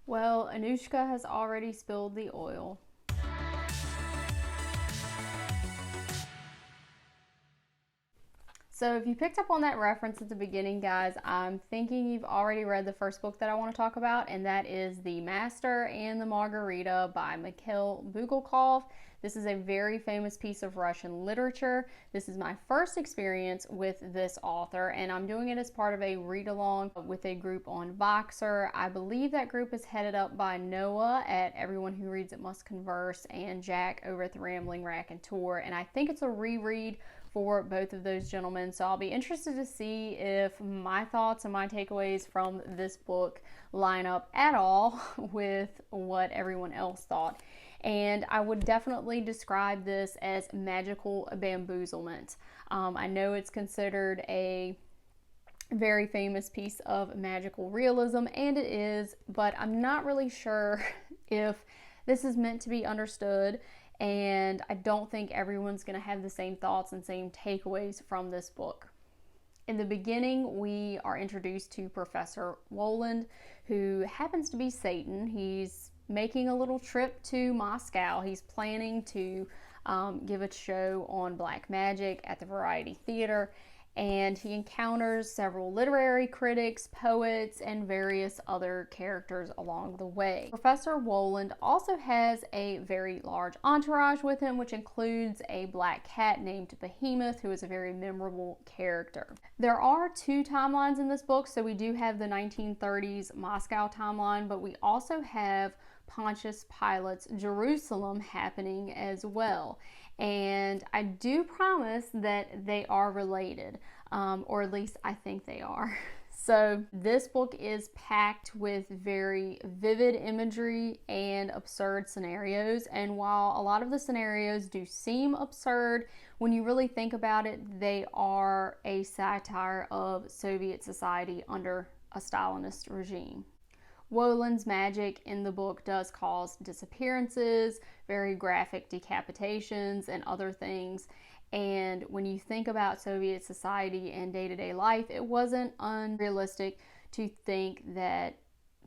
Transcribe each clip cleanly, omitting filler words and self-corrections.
Well, Anushka has already spilled the oil. So if you picked up on that reference at the beginning, guys, I'm thinking you've already read the first book that I want to talk about, and that is The Master and the Margarita by Mikhail Bulgakov. This is a very famous piece of Russian literature. This is my first experience with this author, and I'm doing it as part of a read-along with a group on Voxer. I believe that group is headed up by Noah at Everyone Who Reads It Must Converse and Jack over at the Rambling Raconteur, and I think it's a reread for both of those gentlemen. So I'll be interested to see if my thoughts and my takeaways from this book line up at all with what everyone else thought. And I would definitely describe this as magical bamboozlement. I know it's considered a very famous piece of magical realism, and it is, but I'm not really sure if this is meant to be understood, and I don't think everyone's going to have the same thoughts and same takeaways from this book. In the beginning, we are introduced to Professor Woland, who happens to be Satan. He's making a little trip to Moscow. He's planning to give a show on black magic at the Variety Theater, and he encounters several literary critics, poets, and various other characters along the way. Professor Woland also has a very large entourage with him, which includes a black cat named Behemoth, who is a very memorable character. There are two timelines in this book, so we do have the 1930s Moscow timeline, but we also have Pontius Pilate's Jerusalem happening as well. And I do promise that they are related, or at least I think they are. So this book is packed with very vivid imagery and absurd scenarios, and while a lot of the scenarios do seem absurd, when you really think about it, they are a satire of Soviet society under a Stalinist regime. Woland's magic in the book does cause disappearances, very graphic decapitations, and other things. And when you think about Soviet society and day-to-day life, it wasn't unrealistic to think that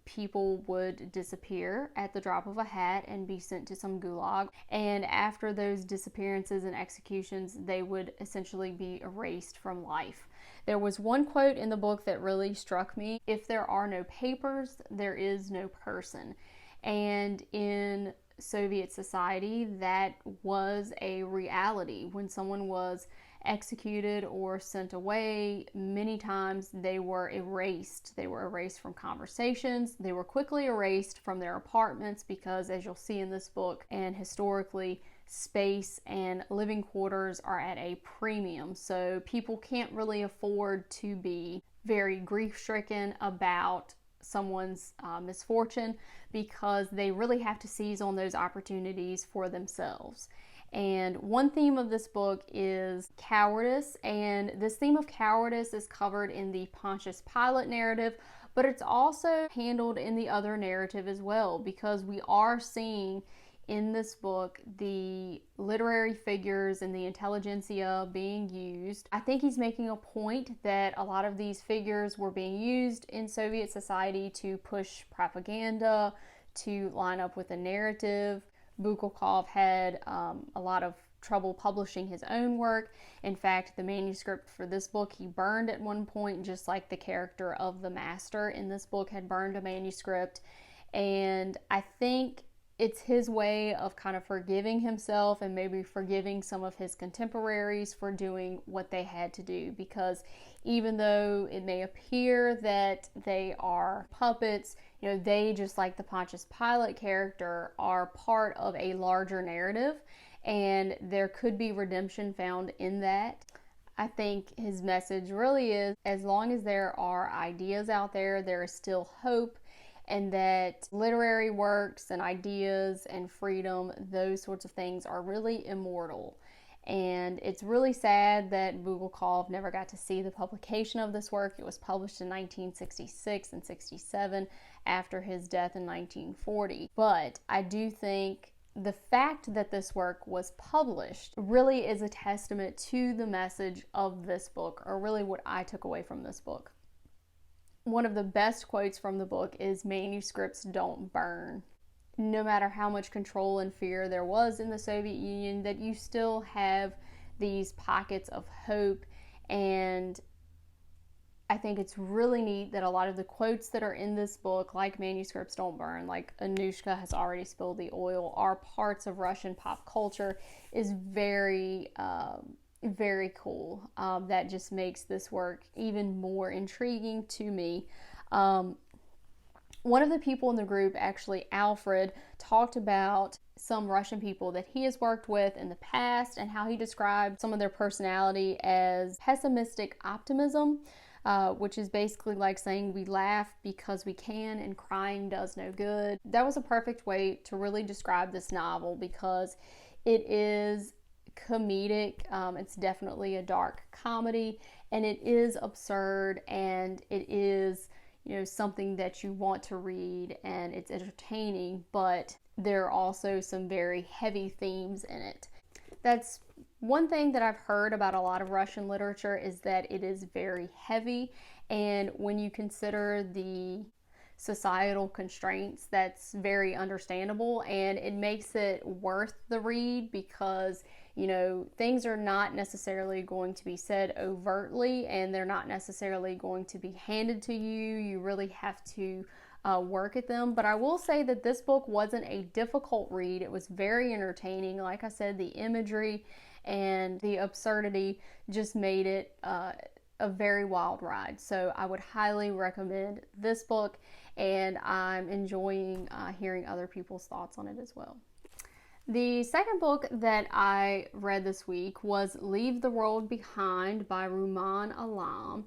people would disappear at the drop of a hat and be sent to some gulag. And after those disappearances and executions, they would essentially be erased from life. There was one quote in the book that really struck me: "If there are no papers, there is no person." And in Soviet society, that was a reality. When someone was executed or sent away, many times they were erased. They were erased from conversations. They were quickly erased from their apartments because, as you'll see in this book, and historically, space and living quarters are at a premium. So people can't really afford to be very grief-stricken about someone's misfortune, because they really have to seize on those opportunities for themselves. And one theme of this book is cowardice, and this theme of cowardice is covered in the Pontius Pilate narrative, but it's also handled in the other narrative as well, because we are seeing in this book the literary figures and the intelligentsia being used. I think he's making a point that a lot of these figures were being used in Soviet society to push propaganda, to line up with a narrative. Bulgakov had a lot of trouble publishing his own work. In fact, the manuscript for this book he burned at one point, just like the character of the Master in this book had burned a manuscript. And I think it's his way of kind of forgiving himself and maybe forgiving some of his contemporaries for doing what they had to do, because even though it may appear that they are puppets, you know, they, just like the Pontius Pilate character, are part of a larger narrative, and there could be redemption found in that. I think his message really is, as long as there are ideas out there, there is still hope, and that literary works and ideas and freedom, those sorts of things, are really immortal. And it's really sad that Bulgakov never got to see the publication of this work. It was published in 1966 and 67 after his death in 1940. But I do think the fact that this work was published really is a testament to the message of this book, or really what I took away from this book. one of the best quotes from the book is, "Manuscripts don't burn." No matter how much control and fear there was in the Soviet Union, that you still have these pockets of hope. And I think it's really neat that a lot of the quotes that are in this book, like "Manuscripts don't burn," like "Anushka has already spilled the oil," are parts of Russian pop culture, is very, very cool. That just makes this work even more intriguing to me. One of the people in the group, actually Alfred, talked about some Russian people that he has worked with in the past and how he described some of their personality as pessimistic optimism, which is basically like saying we laugh because we can and crying does no good. That was a perfect way to really describe this novel because it is comedic. It's definitely a dark comedy, and it is absurd, and it is, something that you want to read, and it's entertaining, but there are also some very heavy themes in it. That's one thing that I've heard about a lot of Russian literature, is that it is very heavy, and when you consider the societal constraints, that's very understandable, and it makes it worth the read because things are not necessarily going to be said overtly, and they're not necessarily going to be handed to you. You really have to work at them. But I will say that this book wasn't a difficult read. It was very entertaining. Like I said, the imagery and the absurdity just made it a very wild ride. So I would highly recommend this book, and I'm enjoying hearing other people's thoughts on it as well. The second book that I read this week was Leave the World Behind by Rumaan Alam.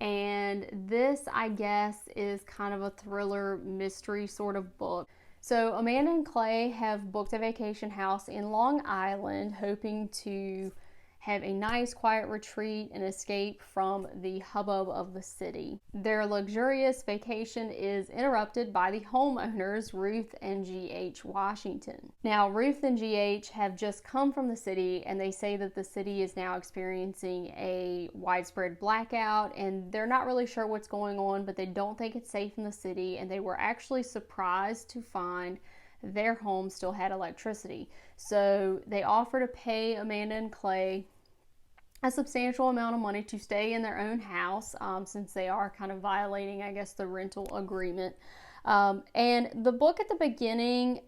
And this, I guess, is kind of a thriller mystery sort of book. So Amanda and Clay have booked a vacation house in Long Island, hoping to have a nice quiet retreat and escape from the hubbub of the city. Their luxurious vacation is interrupted by the homeowners, Ruth and G.H. Washington. Now, Ruth and G.H. have just come from the city, and they say that the city is now experiencing a widespread blackout, and they're not really sure what's going on, but they don't think it's safe in the city, and they were actually surprised to find their home still had electricity. So they offer to pay Amanda and Clay a substantial amount of money to stay in their own house, since they are kind of violating, I guess, the rental agreement. And the book at the beginning,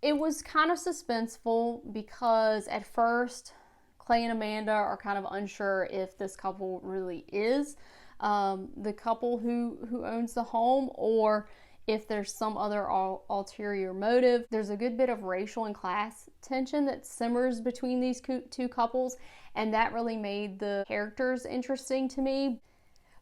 it was kind of suspenseful because at first Clay and Amanda are kind of unsure if this couple really is the couple who owns the home, or if there's some other ulterior motive. There's a good bit of racial and class tension that simmers between these two couples, and that really made the characters interesting to me.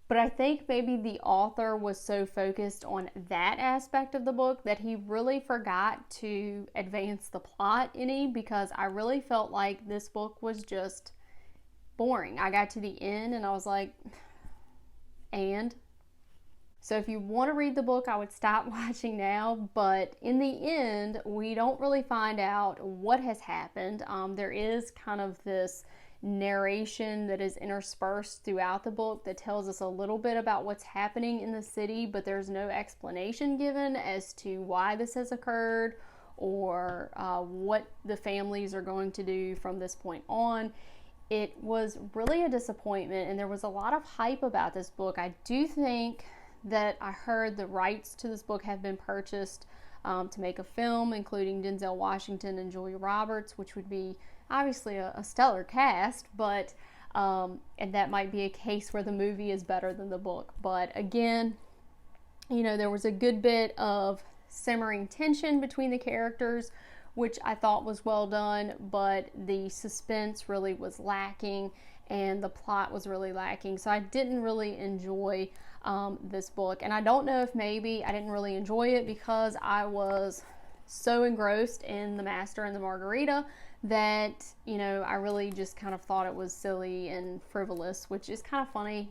But I think maybe the author was so focused on that aspect of the book that he really forgot to advance the plot any, because I really felt like this book was just boring. I got to the end and I was like, and? So if you want to read the book, I would stop watching now, but in the end, we don't really find out what has happened. There is kind of this narration that is interspersed throughout the book that tells us a little bit about what's happening in the city, but there's no explanation given as to why this has occurred or what the families are going to do from this point on. It was really a disappointment, and there was a lot of hype about this book. I do think that I heard the rights to this book have been purchased to make a film, including Denzel Washington and Julia Roberts, which would be obviously a stellar cast, but and that might be a case where the movie is better than the book. But again, there was a good bit of simmering tension between the characters, which I thought was well done, but the suspense really was lacking and the plot was really lacking. So I didn't really enjoy this book, and I don't know if maybe I didn't really enjoy it because I was so engrossed in The Master and the Margarita that I really just kind of thought it was silly and frivolous, which is kind of funny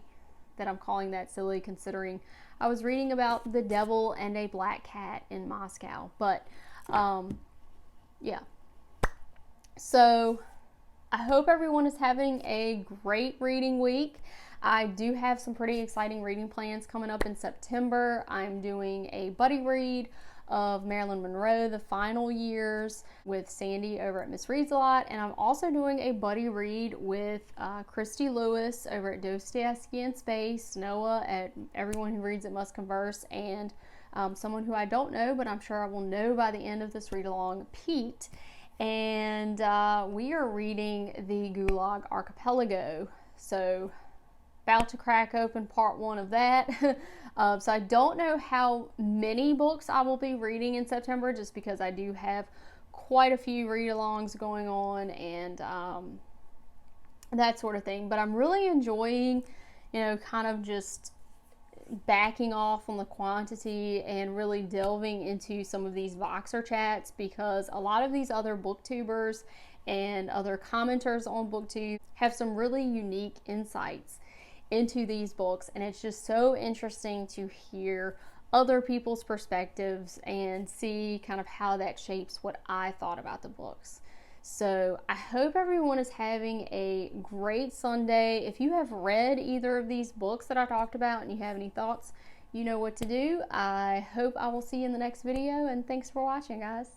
that I'm calling that silly considering I was reading about the devil and a black cat in Moscow. But yeah, so I hope everyone is having a great reading week. I do have some pretty exciting reading plans coming up in September. I'm doing a buddy read of Marilyn Monroe, The Final Years, with Sandy over at Miss Reads a Lot, and I'm also doing a buddy read with Christy Lewis over at Dostoevsky in Space, Noah at Everyone Who Reads It Must Converse, and someone who I don't know, but I'm sure I will know by the end of this read along, Pete. And we are reading the Gulag Archipelago. So about to crack open part 1 of that. So I don't know how many books I will be reading in September, just because I do have quite a few read-alongs going on and that sort of thing. But I'm really enjoying, kind of just backing off on the quantity and really delving into some of these Voxer chats, because a lot of these other booktubers and other commenters on BookTube have some really unique insights into these books, and it's just so interesting to hear other people's perspectives and see kind of how that shapes what I thought about the books. So I hope everyone is having a great Sunday. If you have read either of these books that I talked about and you have any thoughts, you know what to do. I hope I will see you in the next video, and thanks for watching, guys.